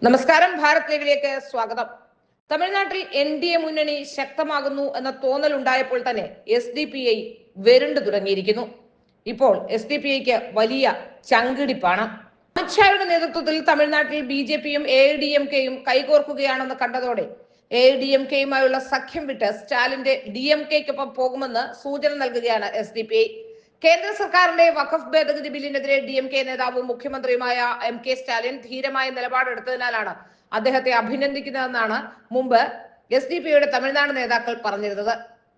നമസ്കാരം. ഭാരത് ലൈവിലേക്ക് സ്വാഗതം. തമിഴ്നാട്ടിൽ NDA മുന്നണി ശക്തമാകുന്നു എന്ന തോന്നൽ ഉണ്ടായപ്പോൾ തന്നെ SDPI വെരുണ്ടു തുടങ്ങിയിരിക്കുന്നു. ഇപ്പോൾ SDPIക്ക് വലിയ ചങ്കിടിപ്പാണ്. അമിത്ഷായുടെ നേതൃത്വത്തിൽ തമിഴ്നാട്ടിൽ BJPയും AIDMKയും കൈകോർക്കുകയാണെന്ന് കണ്ടതോടെ AIDMKയുമായുള്ള സഖ്യം വിട്ട് സ്റ്റാലിന്റെ DMKക്കൊപ്പം പോകുമെന്ന് സൂചന നൽകുകയാണ് SDPI. കേന്ദ്ര സർക്കാരിന്റെ വഖഫ് ഭേദഗതി ബില്ലിനെതിരെ DMK നേതാവും മുഖ്യമന്ത്രിയുമായ MK സ്റ്റാലിൻ ധീരമായ നിലപാടെടുത്തതിനാലാണ് അദ്ദേഹത്തെ അഭിനന്ദിക്കുന്നതെന്നാണ് മുമ്പ് SDPIയുടെ തമിഴ്നാട് നേതാക്കൾ പറഞ്ഞിരുന്നത്.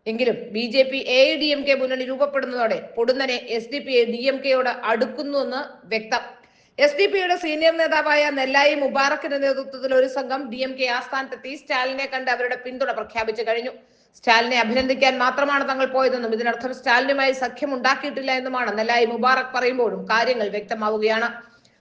എങ്കിലും BJP AIDMK മുന്നണി രൂപപ്പെടുന്നതോടെ പൊടുന്നനെ SDPI DMKയോട് അടുക്കുന്നുവെന്ന് വ്യക്തം. SDPIയുടെ സീനിയർ നേതാവായ നെല്ലായി മുബാറക്കിന്റെ നേതൃത്വത്തിൽ ഒരു സംഘം DMK ആസ്ഥാനത്തെത്തി സ്റ്റാലിനെ കണ്ട് അവരുടെ പിന്തുണ പ്രഖ്യാപിച്ചു കഴിഞ്ഞു. സ്റ്റാലിനെ അഭിനന്ദിക്കാൻ മാത്രമാണ് തങ്ങൾ പോയതെന്നും ഇതിനർത്ഥം സ്റ്റാലിനുമായി സഖ്യം ഉണ്ടാക്കിയിട്ടില്ല എന്നുമാണ് നെല്ലായി മുബാറക് പറയുമ്പോഴും കാര്യങ്ങൾ വ്യക്തമാവുകയാണ്.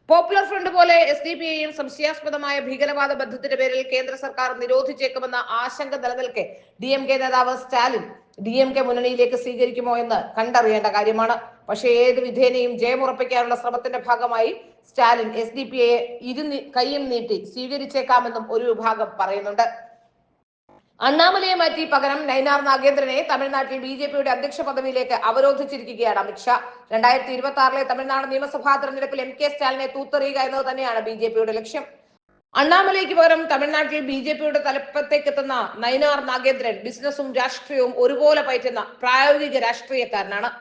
പോപ്പുലർ ഫ്രണ്ട് പോലെ SDPIയും സംശയാസ്പദമായ ഭീകരവാദ ബന്ധത്തിന്റെ പേരിൽ കേന്ദ്ര സർക്കാർ നിരോധിച്ചേക്കുമെന്ന ആശങ്ക നിലനിൽക്കെ DMK നേതാവ് സ്റ്റാലിൻ DMK മുന്നണിയിലേക്ക് സ്വീകരിക്കുമോ എന്ന് കണ്ടറിയേണ്ട കാര്യമാണ്. പക്ഷേ ഏത് വിധേനയും ജയമുറപ്പിക്കാനുള്ള ശ്രമത്തിന്റെ ഭാഗമായി സ്റ്റാലിൻ SDPIയെ കൈയും നീട്ടി സ്വീകരിച്ചേക്കാമെന്നും ഒരു വിഭാഗം പറയുന്നുണ്ട്. അണ്ണാമലയെ മാറ്റി പകരം നൈനാർ നാഗേന്ദ്രനെ തമിഴ്നാട്ടിൽ BJPയുടെ അധ്യക്ഷ പദവിയിലേക്ക് അവരോധിച്ചിരിക്കുകയാണ് അമിത്ഷാ. 2026 തമിഴ്നാട് നിയമസഭാ തെരഞ്ഞെടുപ്പിൽ MK സ്റ്റാലിനെ തൂത്തെറിയുക എന്നത് തന്നെയാണ് BJPയുടെ ലക്ഷ്യം. അണ്ണാമലയ്ക്ക് പകരം തമിഴ്നാട്ടിൽ BJPയുടെ തലപ്പത്തേക്ക് എത്തുന്ന നൈനാർ നാഗേന്ദ്രൻ ബിസിനസ്സും രാഷ്ട്രീയവും ഒരുപോലെ പയറ്റുന്ന പ്രായോഗിക രാഷ്ട്രീയക്കാരനാണ്.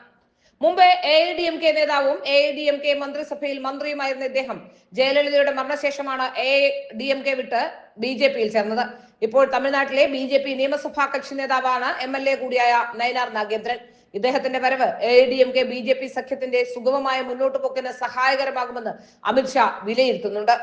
മുമ്പ് AIDMK നേതാവും AIDMK മന്ത്രിസഭയിൽ മന്ത്രിയുമായിരുന്ന ഇദ്ദേഹം ജയലളിതയുടെ മരണശേഷമാണ് AIDMK വിട്ട് BJPയിൽ ചേർന്നത്. ഇപ്പോൾ തമിഴ്നാട്ടിലെ BJP നിയമസഭാ കക്ഷി നേതാവാണ് MLA കൂടിയായ നൈനാർ നാഗേന്ദ്രൻ. ഇദ്ദേഹത്തിന്റെ വരവ് AIDMK BJP സഖ്യത്തിന്റെ സുഗമമായ മുന്നോട്ട് പോക്കിന് സഹായകരമാകുമെന്ന് അമിത്ഷാ വിലയിരുത്തുന്നുണ്ട്.